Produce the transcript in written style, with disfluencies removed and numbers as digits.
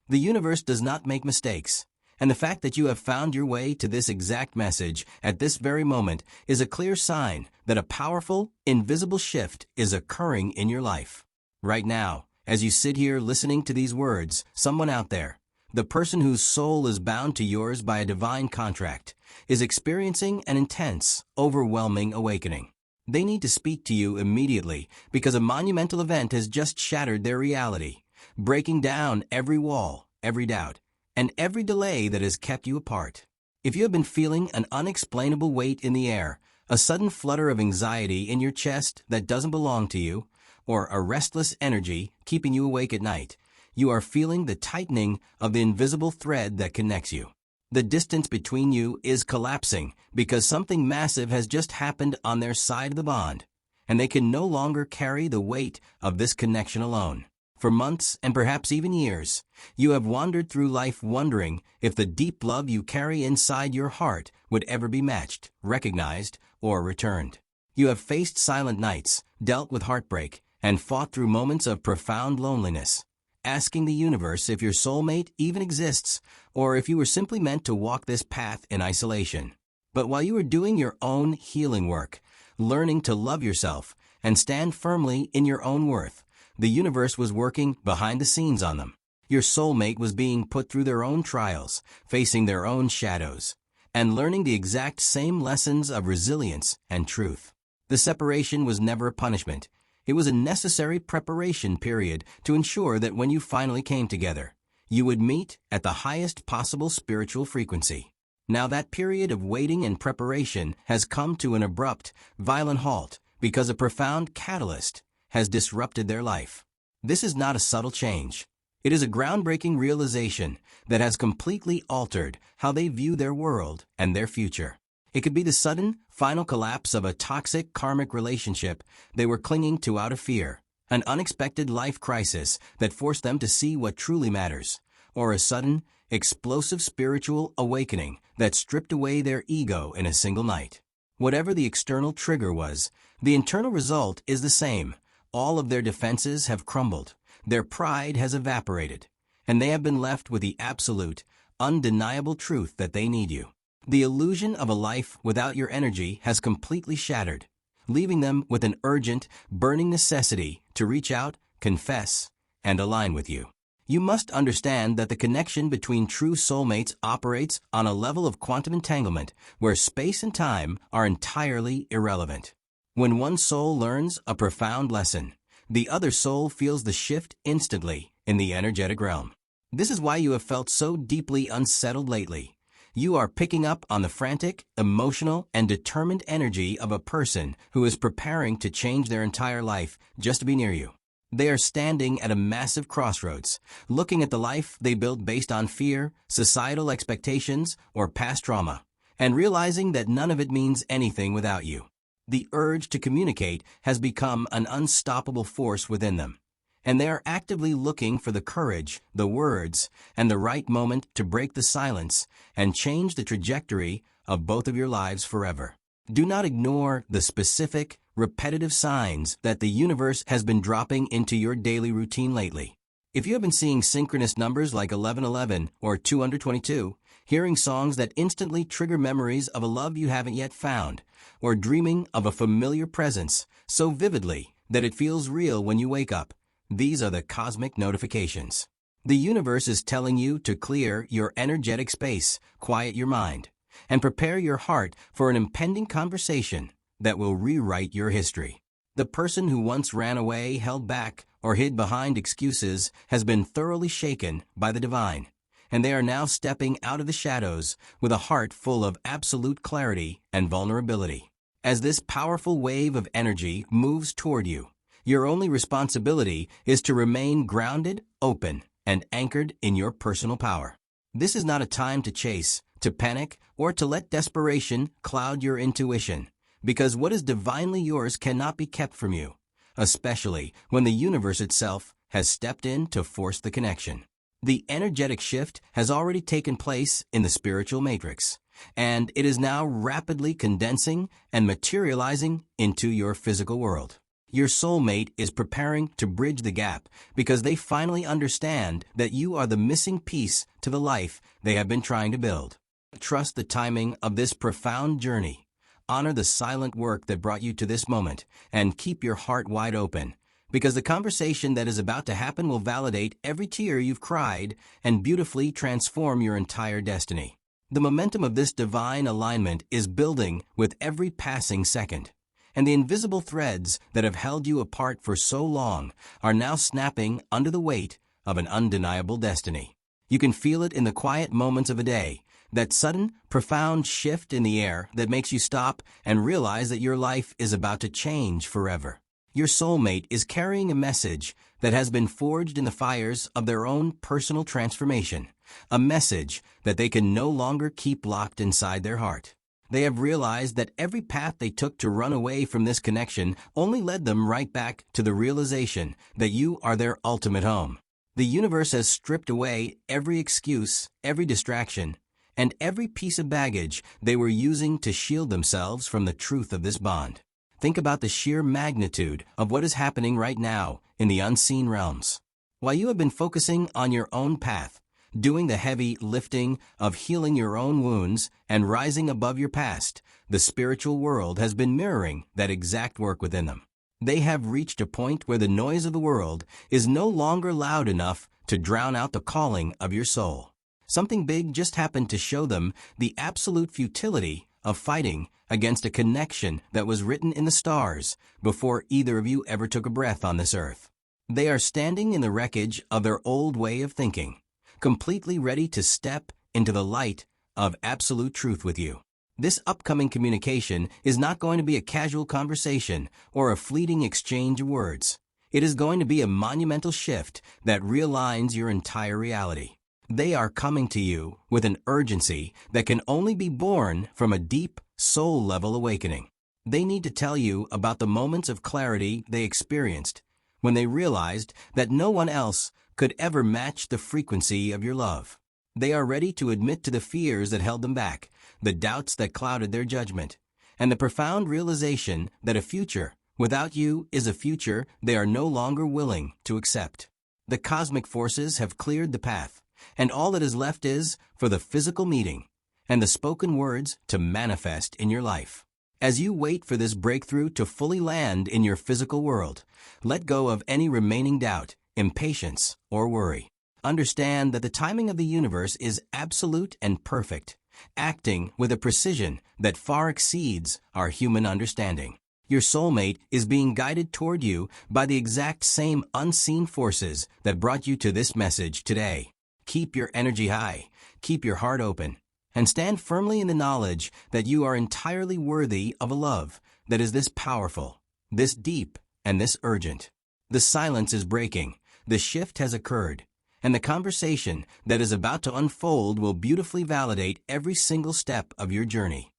The universe does not make mistakes, and the fact that you have found your way to this exact message at this very moment is a clear sign that a powerful, invisible shift is occurring in your life. Right now, as you sit here listening to these words, someone out there, the person whose soul is bound to yours by a divine contract, is experiencing an intense, overwhelming awakening. They need to speak to you immediately because a monumental event has just shattered their reality, breaking down every wall, every doubt, and every delay that has kept you apart. If you have been feeling an unexplainable weight in the air, a sudden flutter of anxiety in your chest that doesn't belong to you, or a restless energy keeping you awake at night, you are feeling the tightening of the invisible thread that connects you. The distance between you is collapsing because something massive has just happened on their side of the bond, and they can no longer carry the weight of this connection alone. For months and perhaps even years, you have wandered through life wondering if the deep love you carry inside your heart would ever be matched, recognized, or returned. You have faced silent nights, dealt with heartbreak, and fought through moments of profound loneliness, asking the universe if your soulmate even exists, or if you were simply meant to walk this path in isolation. But while you were doing your own healing work, learning to love yourself, and stand firmly in your own worth, the universe was working behind the scenes on them. Your soulmate was being put through their own trials, facing their own shadows, and learning the exact same lessons of resilience and truth. The separation was never a punishment. It was a necessary preparation period to ensure that when you finally came together, you would meet at the highest possible spiritual frequency. Now that period of waiting and preparation has come to an abrupt, violent halt because a profound catalyst has disrupted their life. This is not a subtle change. It is a groundbreaking realization that has completely altered how they view their world and their future. It could be the sudden, final collapse of a toxic karmic relationship they were clinging to out of fear, an unexpected life crisis that forced them to see what truly matters, or a sudden, explosive spiritual awakening that stripped away their ego in a single night. Whatever the external trigger was, the internal result is the same. All of their defenses have crumbled, their pride has evaporated, and they have been left with the absolute, undeniable truth that they need you. The illusion of a life without your energy has completely shattered, leaving them with an urgent, burning necessity to reach out, confess, and align with you. You must understand that the connection between true soulmates operates on a level of quantum entanglement where space and time are entirely irrelevant. When one soul learns a profound lesson, the other soul feels the shift instantly in the energetic realm. This is why you have felt so deeply unsettled lately. You are picking up on the frantic, emotional, and determined energy of a person who is preparing to change their entire life just to be near you. They are standing at a massive crossroads, looking at the life they built based on fear, societal expectations, or past trauma, and realizing that none of it means anything without you. The urge to communicate has become an unstoppable force within them, and they are actively looking for the courage, the words, and the right moment to break the silence and change the trajectory of both of your lives forever. Do not ignore the specific, repetitive signs that the universe has been dropping into your daily routine lately. If you have been seeing synchronous numbers like 1111 or 222, hearing songs that instantly trigger memories of a love you haven't yet found, or dreaming of a familiar presence so vividly that it feels real when you wake up, these are the cosmic notifications. The universe is telling you to clear your energetic space, quiet your mind, and prepare your heart for an impending conversation that will rewrite your history. The person who once ran away, held back, or hid behind excuses has been thoroughly shaken by the divine, and they are now stepping out of the shadows with a heart full of absolute clarity and vulnerability. As this powerful wave of energy moves toward you, your only responsibility is to remain grounded, open, and anchored in your personal power. This is not a time to chase, to panic, or to let desperation cloud your intuition, because what is divinely yours cannot be kept from you, especially when the universe itself has stepped in to force the connection. The energetic shift has already taken place in the spiritual matrix, and it is now rapidly condensing and materializing into your physical world. Your soulmate is preparing to bridge the gap because they finally understand that you are the missing piece to the life they have been trying to build. Trust the timing of this profound journey. Honor the silent work that brought you to this moment, and keep your heart wide open, because the conversation that is about to happen will validate every tear you've cried and beautifully transform your entire destiny. The momentum of this divine alignment is building with every passing second, and the invisible threads that have held you apart for so long are now snapping under the weight of an undeniable destiny. You can feel it in the quiet moments of a day, that sudden, profound shift in the air that makes you stop and realize that your life is about to change forever. Your soulmate is carrying a message that has been forged in the fires of their own personal transformation, a message that they can no longer keep locked inside their heart. They have realized that every path they took to run away from this connection only led them right back to the realization that you are their ultimate home. The universe has stripped away every excuse, every distraction, and every piece of baggage they were using to shield themselves from the truth of this bond. Think about the sheer magnitude of what is happening right now in the unseen realms. While you have been focusing on your own path, doing the heavy lifting of healing your own wounds and rising above your past, the spiritual world has been mirroring that exact work within them. They have reached a point where the noise of the world is no longer loud enough to drown out the calling of your soul. Something big just happened to show them the absolute futility of fighting against a connection that was written in the stars before either of you ever took a breath on this earth. They are standing in the wreckage of their old way of thinking, completely ready to step into the light of absolute truth with you. This upcoming communication is not going to be a casual conversation or a fleeting exchange of words. It is going to be a monumental shift that realigns your entire reality. They are coming to you with an urgency that can only be born from a deep, soul-level awakening. They need to tell you about the moments of clarity they experienced when they realized that no one else could ever match the frequency of your love. They are ready to admit to the fears that held them back, the doubts that clouded their judgment, and the profound realization that a future without you is a future they are no longer willing to accept. The cosmic forces have cleared the path, and all that is left is for the physical meeting and the spoken words to manifest in your life. As you wait for this breakthrough to fully land in your physical world, let go of any remaining doubt, impatience, or worry. Understand that the timing of the universe is absolute and perfect, acting with a precision that far exceeds our human understanding. Your soulmate is being guided toward you by the exact same unseen forces that brought you to this message today. Keep your energy high, keep your heart open, and stand firmly in the knowledge that you are entirely worthy of a love that is this powerful, this deep, and this urgent. The silence is breaking, the shift has occurred, and the conversation that is about to unfold will beautifully validate every single step of your journey.